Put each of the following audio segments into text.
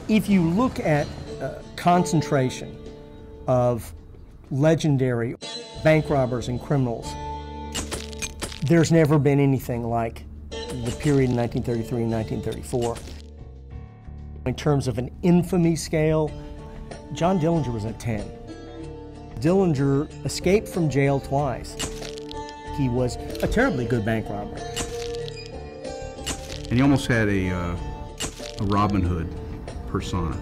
If you look at concentration of legendary bank robbers and criminals, there's never been anything like the period in 1933 and 1934. In terms of an infamy scale, John Dillinger was at 10. Dillinger escaped from jail twice. He was a terribly good bank robber. And he almost had a Robin Hood persona,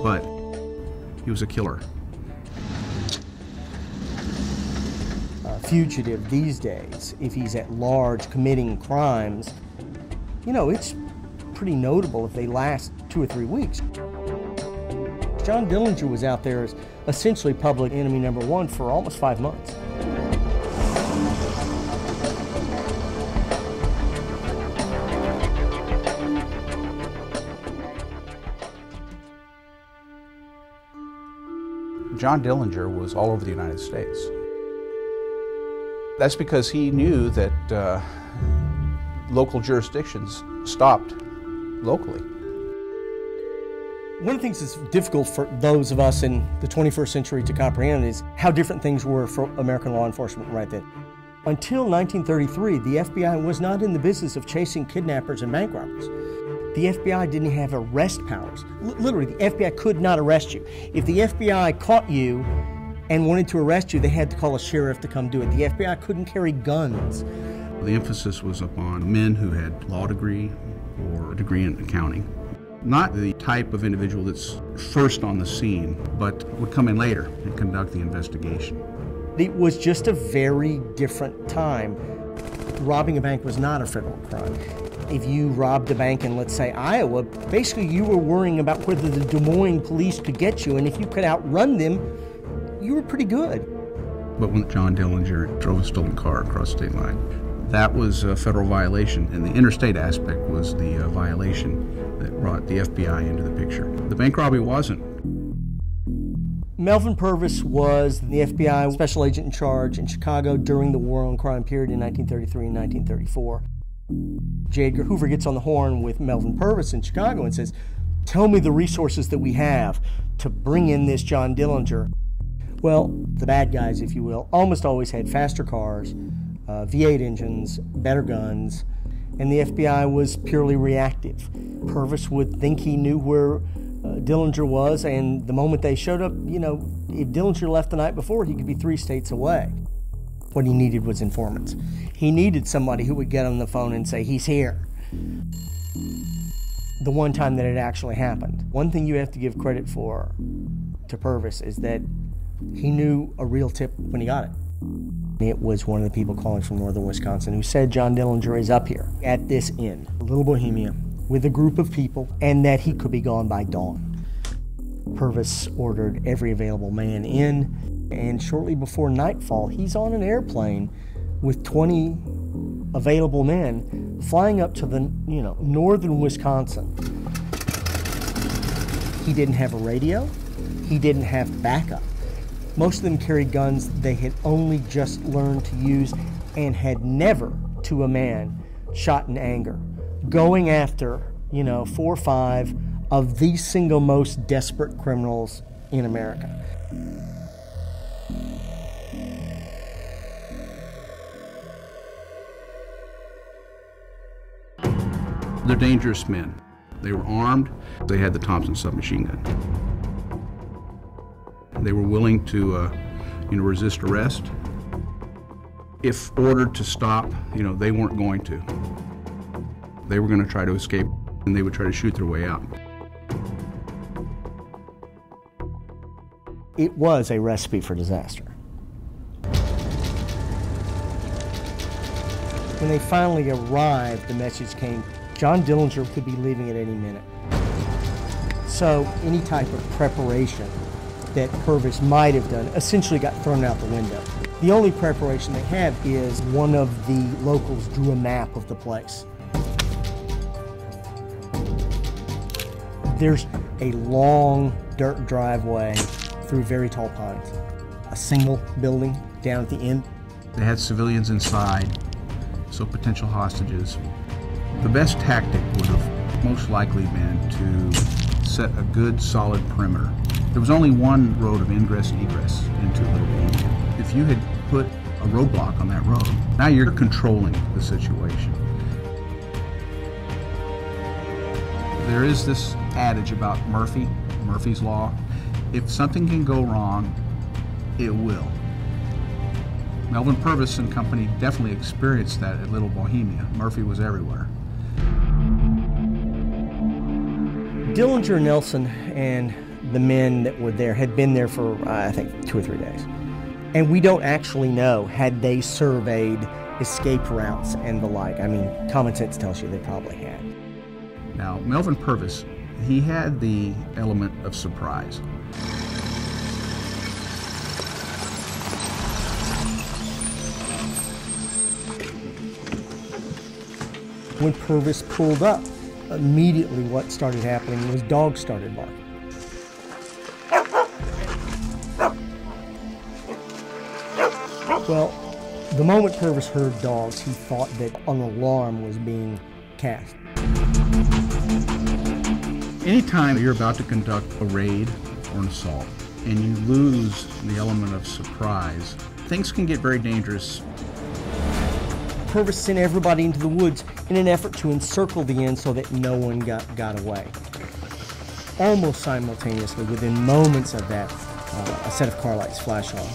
but he was a killer. A fugitive these days, if he's at large committing crimes, you know, it's pretty notable if they last 2 or 3 weeks. John Dillinger was out there as essentially public enemy number 1 for almost 5 months. John Dillinger was all over the United States. That's because he knew that local jurisdictions stopped locally. One of the things that's difficult for those of us in the 21st century to comprehend is how different things were for American law enforcement right then. Until 1933, the FBI was not in the business of chasing kidnappers and bank robbers. The FBI didn't have arrest powers. Literally, the FBI could not arrest you. If the FBI caught you and wanted to arrest you, they had to call a sheriff to come do it. The FBI couldn't carry guns. The emphasis was upon men who had law degree or a degree in accounting. Not the type of individual that's first on the scene, but would come in later and conduct the investigation. It was just a very different time. Robbing a bank was not a federal crime. If you robbed a bank in, let's say, Iowa, basically you were worrying about whether the Des Moines police could get you, and if you could outrun them, you were pretty good. But when John Dillinger drove a stolen car across the state line, that was a federal violation, and the interstate aspect was the violation that brought the FBI into the picture. The bank robbery wasn't. Melvin Purvis was the FBI special agent in charge in Chicago during the War on Crime period in 1933 and 1934. J. Edgar Hoover gets on the horn with Melvin Purvis in Chicago and says, "Tell me the resources that we have to bring in this John Dillinger." Well, the bad guys, if you will, almost always had faster cars, V8 engines, better guns, and the FBI was purely reactive. Purvis would think he knew where Dillinger was, and the moment they showed up, you know, if Dillinger left the night before, he could be 3 states away. What he needed was informants. He needed somebody who would get on the phone and say, "He's here." The one time that it actually happened. One thing you have to give credit for to Purvis is that he knew a real tip when he got it. It was one of the people calling from northern Wisconsin who said John Dillinger is up here at this inn, Little Bohemia, with a group of people, and that he could be gone by dawn. Purvis ordered every available man in, and shortly before nightfall, he's on an airplane with 20 available men flying up to the, northern Wisconsin. He didn't have a radio. He didn't have backup. Most of them carried guns they had only just learned to use and had never, to a man, shot in anger. Going after, 4 or 5 of the single most desperate criminals in America. They're dangerous men. They were armed. They had the Thompson submachine gun. They were willing to, resist arrest. If ordered to stop, they weren't going to. They were going to try to escape, and they would try to shoot their way out. It was a recipe for disaster. When they finally arrived, the message came, John Dillinger could be leaving at any minute. So any type of preparation that Purvis might have done essentially got thrown out the window. The only preparation they have is one of the locals drew a map of the place. There's a long dirt driveway through very tall pines. A single building down at the end. They had civilians inside, so potential hostages. The best tactic would have most likely been to set a good, solid perimeter. There was only one road of ingress and egress into Little Bohemia. If you had put a roadblock on that road, now you're controlling the situation. There is this adage about Murphy's Law. If something can go wrong, it will. Melvin Purvis and company definitely experienced that at Little Bohemia. Murphy was everywhere. Dillinger, Nelson, and the men that were there had been there for, I think, 2 or 3 days. And we don't actually know, had they surveyed escape routes and the like. I mean, common sense tells you they probably had. Now, Melvin Purvis, he had the element of surprise. When Purvis pulled up, immediately what started happening was dogs started barking. Well, the moment Purvis heard dogs, he thought that an alarm was being cast. Anytime you're about to conduct a raid or an assault and you lose the element of surprise, things can get very dangerous. Purvis sent everybody into the woods in an effort to encircle the inn so that no one got away. Almost simultaneously, within moments of that, a set of car lights flash on.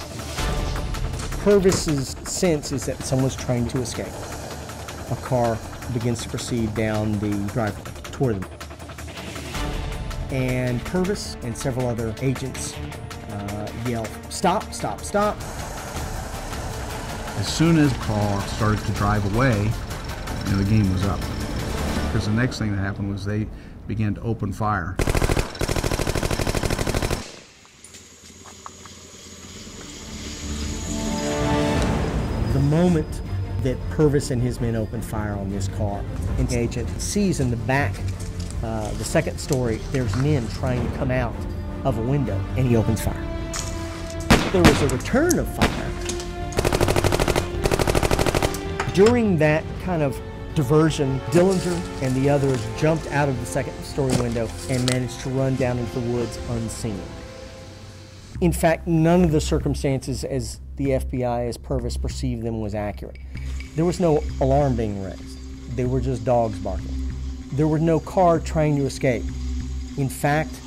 Purvis's sense is that someone's trying to escape. A car begins to proceed down the driveway toward them. And Purvis and several other agents yell, "Stop, stop, stop." As soon as the car started to drive away, the game was up. Because the next thing that happened was they began to open fire. The moment that Purvis and his men opened fire on this car, an agent sees in the back, the second story, there's men trying to come out of a window, and he opens fire. There was a return of fire. During that kind of diversion, Dillinger and the others jumped out of the second-story window and managed to run down into the woods unseen. In fact, none of the circumstances as the FBI, as Purvis perceived them, was accurate. There was no alarm being raised. They were just dogs barking. There was no car trying to escape. In fact,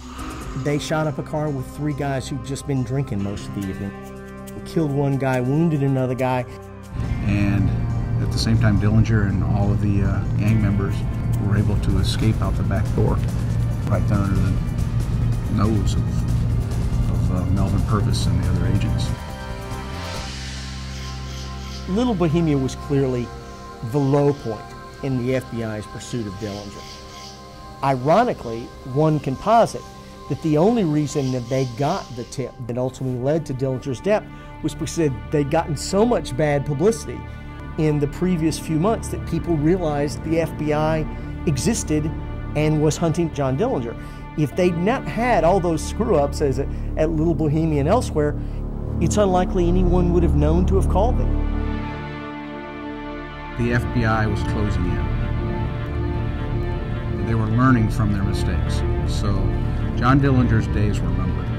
they shot up a car with 3 guys who'd just been drinking most of the evening. Killed one guy, wounded another guy. And at the same time, Dillinger and all of the gang members were able to escape out the back door, right down under the nose of Melvin Purvis and the other agents. Little Bohemia was clearly the low point in the FBI's pursuit of Dillinger. Ironically, one can posit that the only reason that they got the tip that ultimately led to Dillinger's death was because they'd gotten so much bad publicity in the previous few months that people realized the FBI existed and was hunting John Dillinger. If they'd not had all those screw-ups as at Little Bohemia and elsewhere, it's unlikely anyone would have known to have called them. The FBI was closing in. They were learning from their mistakes. So John Dillinger's days were numbered.